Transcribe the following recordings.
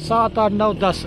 7 8 9 10,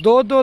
2-2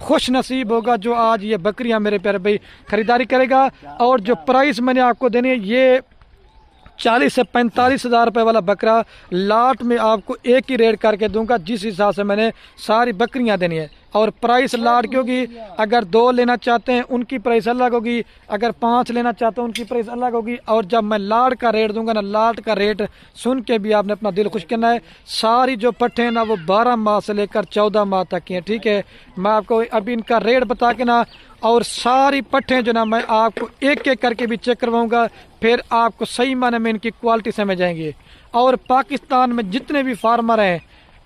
خوش نصیب ہوگا جو آج یہ بکریاں میرے پیارے بھائی خریداری کرے گا۔ اور جو پرائس میں نے آپ کو دینی ہے یہ 40 سے 45 ہزار روپے والا بکرا لاٹ میں آپ کو ایک ہی ریٹ کر کے دوں گا، جس حساب سے میں نے ساری بکریاں دینی ہے۔ اور پرائس لاٹ کی ہوگی، اگر 2 لینا چاہتے ہیں ان کی پرائس الگ ہوگی، اگر 5 لینا چاہتے ہیں ان کی پرائس الگ ہوگی۔ اور جب میں لاٹ کا ریٹ دوں گا نا، لاٹ کا ریٹ سن کے بھی آپ نے اپنا دل خوش کرنا ہے۔ ساری جو پٹھے ہیں نا وہ 12 ماہ سے لے کر 14 ماہ تک کی ہیں، ٹھیک ہے۔ میں آپ کو ابھی ان کا ریٹ بتا کے نا، اور ساری پٹھیں جو نا میں آپ کو ایک ایک کر کے بھی چیک کرواؤں گا، پھر آپ کو صحیح معنی میں ان کی کوالٹی سمجھ جائیں گے۔ اور پاکستان میں جتنے بھی فارمر ہیں،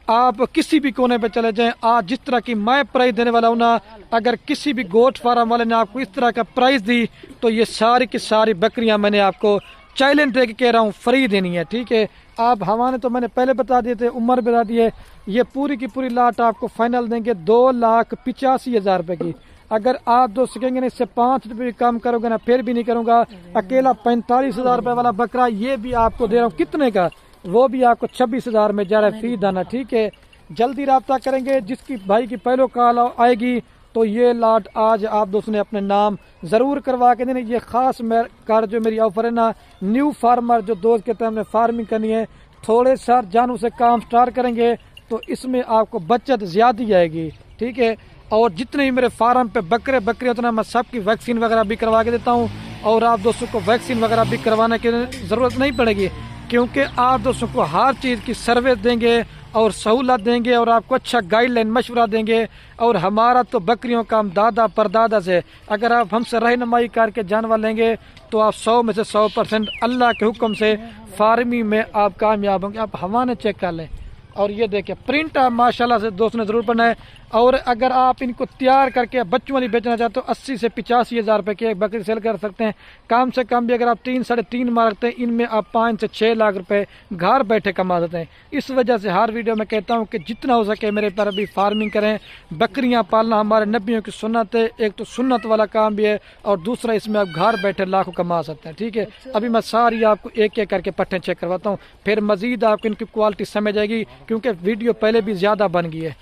آپ کسی بھی کونے پہ چلے جائیں، آج جس طرح کی میں پرائز دینے والا ہوں نا، اگر کسی بھی گوٹ فارم والے نے آپ کو اس طرح کا پرائز دی تو یہ ساری کی ساری بکریاں میں نے آپ کو چیلنج دے کے کہہ رہا ہوں فری دینی ہے، ٹھیک ہے۔ آپ ہمارے تو میں نے پہلے بتا دیے تھے، عمر بتا دیے، یہ پوری کی پوری لاٹ آپ کو فائنل دیں گے 2,85,000 روپے کی۔ اگر آپ 2 سکیں گے نا، اس سے 5 روپے کم کرو گے نا پھر بھی نہیں کروں گا۔ اکیلا 45,000 روپے والا بکرا یہ بھی آپ کو دے رہا ہوں، کتنے کا؟ وہ بھی آپ کو 26,000 میں جا رہا ہے فی دانہ، ٹھیک ہے۔ جلدی رابطہ کریں گے، جس کی بھائی کی پہلو کال آئے گی تو یہ لاٹ آج آپ دوستوں نے اپنے نام ضرور کروا کے دینا۔ یہ خاص کار جو میری آفر ہے نا، نیو فارمر جو دوست کہتے ہیں ہم نے فارمنگ کرنی ہے، تھوڑے سار جانوں سے کام سٹارٹ کریں گے تو اس میں آپ کو بچت زیادہ آئے گی، ٹھیک ہے۔ اور جتنے بھی میرے فارم پہ بکرے ہوتے ہیں میں سب کی ویکسین وغیرہ بھی کروا کے دیتا ہوں، اور آپ دوستوں کو ویکسین وغیرہ بھی کروانے کی ضرورت نہیں پڑے گی، کیونکہ آپ دوستوں کو ہر چیز کی سروس دیں گے اور سہولت دیں گے، اور آپ کو اچھا گائیڈ لائن مشورہ دیں گے۔ اور ہمارا تو بکریوں کا ہم دادا پردادا سے، اگر آپ ہم سے رہنمائی کر کے جانور لیں گے تو آپ 100 میں سے 100% اللہ کے حکم سے فارمی میں آپ کامیاب ہوں گے۔ آپ حوالے چیک کر لیں، اور یہ دیکھیں پرنٹ آپ ماشاءاللہ سے دوست نے ضرور پڑھنا ہے۔ اور اگر آپ ان کو تیار کر کے بچوں والی بیچنا چاہتے ہو 80 سے 85 ہزار روپے کی ایک بکری سیل کر سکتے ہیں، کم سے کم بھی اگر آپ 3 ساڑھے 3 ماہ رکھتے ہیں، ان میں آپ 5 سے 6 لاکھ روپے گھر بیٹھے کما سکتے ہیں۔ اس وجہ سے ہر ویڈیو میں کہتا ہوں کہ جتنا ہو سکے میرے پر ابھی فارمنگ کریں۔ بکریاں پالنا ہمارے نبیوں کی سنت ہے، ایک تو سنت والا کام بھی ہے، اور دوسرا اس میں آپ گھر بیٹھے لاکھوں کما سکتے ہیں، ٹھیک ہے۔ ابھی میں ساری آپ کو ایک ایک کر کے پٹھیں چیک کرواتا ہوں، پھر مزید آپ کو ان کی کوالٹی سمجھ آئے گی، کیونکہ ویڈیو پہلے بھی زیادہ بن گئی ہے۔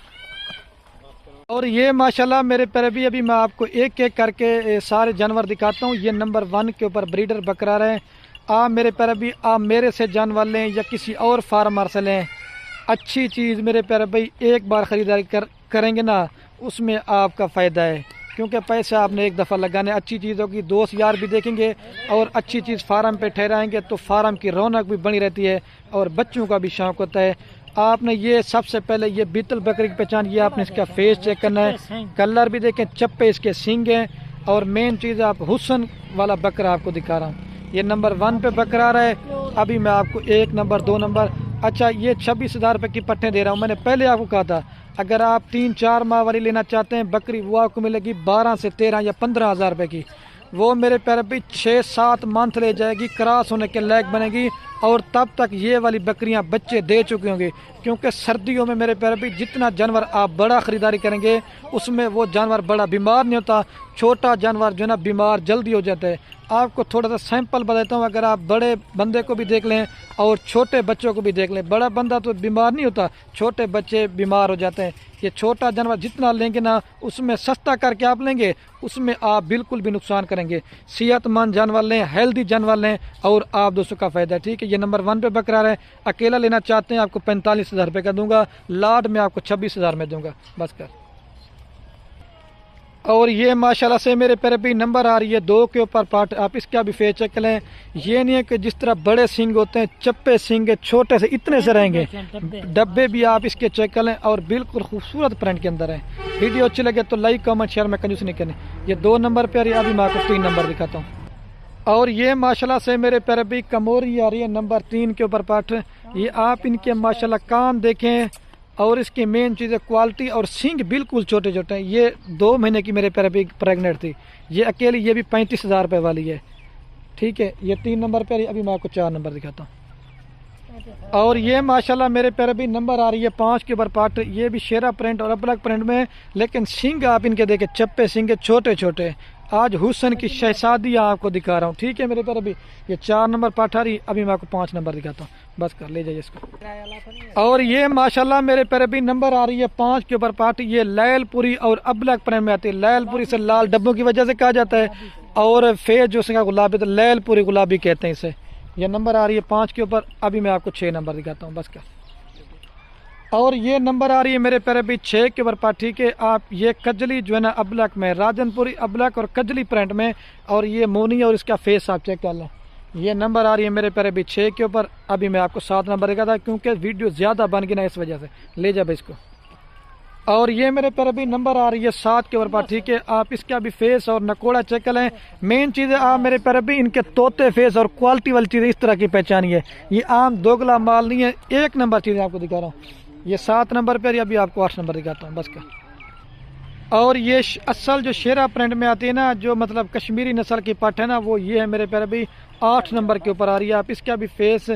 اور یہ ماشاءاللہ میرے پیارے بھی ابھی میں آپ کو ایک ایک کر کے سارے جانور دکھاتا ہوں۔ یہ نمبر 1 کے اوپر بریڈر بکرا رہے ہیں۔ آپ میرے پیارے بھی آپ میرے سے جانور لیں یا کسی اور فارمر سے لیں، اچھی چیز میرے پیارے بھائی ایک بار خریداری کریں گے نا، اس میں آپ کا فائدہ ہے، کیونکہ پیسے آپ نے ایک دفعہ لگانے، اچھی چیز ہوگی، دوست یار بھی دیکھیں گے، اور اچھی چیز فارم پہ ٹھہرائیں گے تو فارم کی رونق بھی بنی رہتی ہے، اور بچوں کا بھی شوق ہوتا ہے۔ آپ نے یہ سب سے پہلے یہ بیتل بکری کی پہچان، یہ آپ نے اس کا فیس چیک کرنا ہے، کلر بھی دیکھیں، چپے اس کے سینگ ہیں، اور مین چیز آپ حسن والا بکرا آپ کو دکھا رہا ہوں۔ یہ نمبر 1 پہ بکرا آ رہا ہے۔ ابھی میں آپ کو 1 نمبر 2 نمبر، اچھا یہ 26,000 روپے کی پٹھیں دے رہا ہوں۔ میں نے پہلے آپ کو کہا تھا اگر آپ 3-4 ماہ والی لینا چاہتے ہیں بکری، وہ آپ کو ملے گی 12 سے 13 یا 15,000 روپے کی۔ وہ میرے پیارے بھی 6-7 منتھ لے جائے گی، کراس ہونے کے لائق بنے گی، اور تب تک یہ والی بکریاں بچے دے چکی ہوں گی، کیونکہ سردیوں میں میرے پیارے بھی جتنا جانور آپ بڑا خریداری کریں گے اس میں وہ جانور بڑا بیمار نہیں ہوتا، چھوٹا جانور جو ہے نا بیمار جلدی ہو جاتا ہے۔ آپ کو تھوڑا سا سیمپل بتاتا ہوں، اگر آپ بڑے بندے کو بھی دیکھ لیں اور چھوٹے بچوں کو بھی دیکھ لیں، بڑا بندہ تو بیمار نہیں ہوتا، چھوٹے بچے بیمار ہو جاتے ہیں۔ یہ چھوٹا جانور جتنا لیں گے نا، اس میں سستا کر کے آپ لیں گے، اس میں آپ بالکل بھی نقصان کریں گے۔ صحت مند جانور لیں، ہیلدی جانور لیں، اور آپ دوستوں کا فائدہ ہے، ٹھیک ہے۔ یہ نمبر 1 پہ بکرا ہے، اکیلا لینا چاہتے ہیں آپ کو 45,000 روپے کا دوں گا، لاٹ میں آپ کو 26,000 میں دوں گا، بس کر۔ اور یہ ماشاءاللہ سے میرے پیارے بھی نمبر آ رہی ہے 2 کے اوپر پارٹ، آپ اس کا بھی فیس چیک لیں۔ یہ نہیں ہے کہ جس طرح بڑے سنگ ہوتے ہیں، چپے سنگ چھوٹے سے اتنے سے رہیں گے، ڈبے بھی آپ اس کے چیک کر لیں، اور بالکل خوبصورت پرنٹ کے اندر ہیں۔ ویڈیو اچھی لگے تو لائک کامنٹ شیئر میں کنجوسی نہیں کرنی۔ یہ 2 نمبر پہ آ رہی ہے، ابھی میں آپ کو 3 نمبر دکھاتا ہوں۔ اور یہ ماشاءاللہ سے میرے پیارے بھی کموری آ رہی ہے نمبر 3 کے اوپر پارٹ۔ یہ آپ ان کے ماشاءاللہ کام دیکھیں، اور اس کی مین چیز ہے کوالٹی، اور سینگ بالکل چھوٹے چھوٹے ہیں۔ یہ 2 مہینے کی میرے پیارے بھی پریگننٹ تھی، یہ اکیلی، یہ بھی 35,000 روپے والی ہے، ٹھیک ہے۔ یہ 3 نمبر پہ آ رہی ہے، ابھی میں آپ کو 4 نمبر دکھاتا ہوں۔ اور یہ ماشاءاللہ میرے پیارے بھی نمبر آ رہی ہے 5 کے اوپر پارٹ، یہ بھی شیرا پرنٹ اور ابلک پرنٹ میں، لیکن سنگ آپ ان کے دیکھیں چپے سنگ چھوٹے چھوٹے۔ آج حسن کی شہزادی آپ کو دکھا رہا ہوں، ٹھیک ہے میرے پیارے بھی۔ یہ 4 نمبر پارٹ آ رہی، ابھی میں آپ کو 5 نمبر دکھاتا ہوں، بس کر لے جائیے اس کو. اور یہ ماشاءاللہ میرے پیارے بھی نمبر آ رہی ہے 5 کے اوپر پارٹی. یہ لیل پوری اور ابلک پرنٹ میں آتی ہے. لیل پوری سے لال ڈبوں کی وجہ سے کہا جاتا ہے, اور فیز جو اس کا گلابی تو لیل پوری گلابی کہتے ہیں اسے. یہ نمبر آ رہی ہے 5 کے اوپر. ابھی میں آپ کو 6 نمبر دکھاتا ہوں بس کر. اور یہ نمبر آ رہی ہے میرے پیارے بھی 6 کے اوپر پارٹی کے. آپ یہ کجلی جو ہے نا ابلک میں, راجن پوری ابلک اور کجلی پرنٹ میں, اور یہ مونی اور اس کا فیس آپ چیک کر لیں. یہ نمبر آ رہی ہے میرے پیارے بھی 6 کے اوپر. ابھی میں آپ کو 7 نمبر دکھا تھا کیونکہ ویڈیو زیادہ بن گئی نا اس وجہ سے. لے جا بھائی اس کو. اور یہ میرے پیارے بھی نمبر آ رہی ہے 7 کے اوپر پر. ٹھیک ہے, آپ اس کا بھی فیس اور نکوڑا چیک کر لیں. مین چیز ہے آپ میرے پیارے بھی ان کے طوطے فیس اور کوالٹی والی چیزیں اس طرح کی پہچانی ہے. یہ عام دوگلا مال نہیں ہے. 1 نمبر چیزیں آپ کو دکھا رہا ہوں. یہ 7 نمبر پہ, ابھی آپ کو 8 نمبر دکھاتا ہوں بس کا. اور یہ اصل جو شیرا پرنٹ میں آتی ہے نا, جو مطلب کشمیری نسل کی پٹ ہے نا, وہ یہ ہے میرے پیارے بھی 8 نمبر کے اوپر آ رہی ہے. آپ اس کا بھی فیس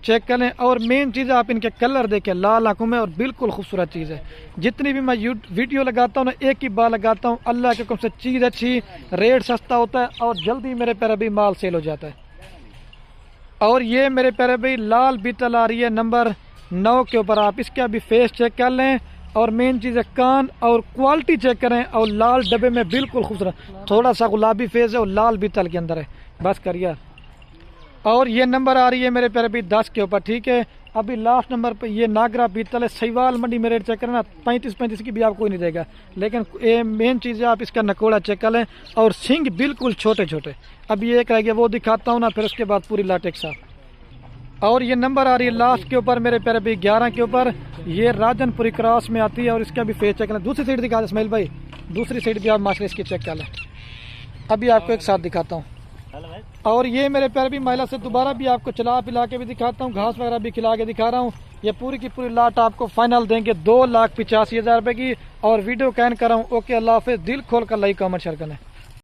چیک کر لیں. اور مین چیز ہے آپ ان کے کلر دیکھیں, لال آنکھوں میں, اور بالکل خوبصورت چیز ہے. جتنی بھی میں ویڈیو لگاتا ہوں نا, ایک ہی بار لگاتا ہوں. اللہ کے حکم سے چیز اچھی, ریٹ سستا ہوتا ہے, اور جلدی میرے پیارے بھی مال سیل ہو جاتا ہے. اور یہ میرے پیارے بھی لال بیتل آ رہی ہے نمبر 9 کے اوپر. آپ اس کا بھی فیس چیک کر لیں. اور مین چیز ہے کان اور کوالٹی چیک کریں. اور لال ڈبے میں بالکل خوبصورت, تھوڑا سا گلابی فیس ہے اور لال بیتل کے اندر ہے. بس کر یار. اور یہ نمبر آ رہی ہے میرے پیارے بھی 10 کے اوپر. ٹھیک ہے, ابھی لاسٹ نمبر پہ یہ ناگرا بیتل ہے. سیوال منڈی میں ریٹ چیک کرنا 35 کی بھی آپ کوئی نہیں دے گا. لیکن مین چیز ہے آپ اس کا نکوڑا چیک کر لیں. اور سنگ بالکل چھوٹے چھوٹے. ابھی ایک رہ گیا, وہ دکھاتا ہوں نا, پھر اس کے بعد پوری لاٹ ایک ساتھ. اور یہ نمبر آ رہی ہے لاسٹ کے اوپر میرے پیارے بھی 11 کے اوپر. یہ راجن پوری کراس میں آتی ہے, اور اس کا بھی فیس چیک کریں. دوسری سائڈ دکھا دیں اسماعیل بھائی, دوسری سائڈ بھی آپ ماشاءاللہ اس کی چیک کر لیں. ابھی آپ کو ایک ساتھ دکھاتا ہوں. اور یہ میرے پیارے بھی مہیلا سے دوبارہ بھی آپ کو چلا پلا کے بھی دکھاتا ہوں, گھاس وغیرہ بھی کھلا کے دکھا رہا ہوں. یہ پوری کی پوری لاٹ آپ کو فائنل دیں گے 2,85,000 روپے کی. اور ویڈیو کین کر رہا ہوں. اوکے, اللہ حافظ. دل کھول کر لائک کامنٹ شیئر کریں.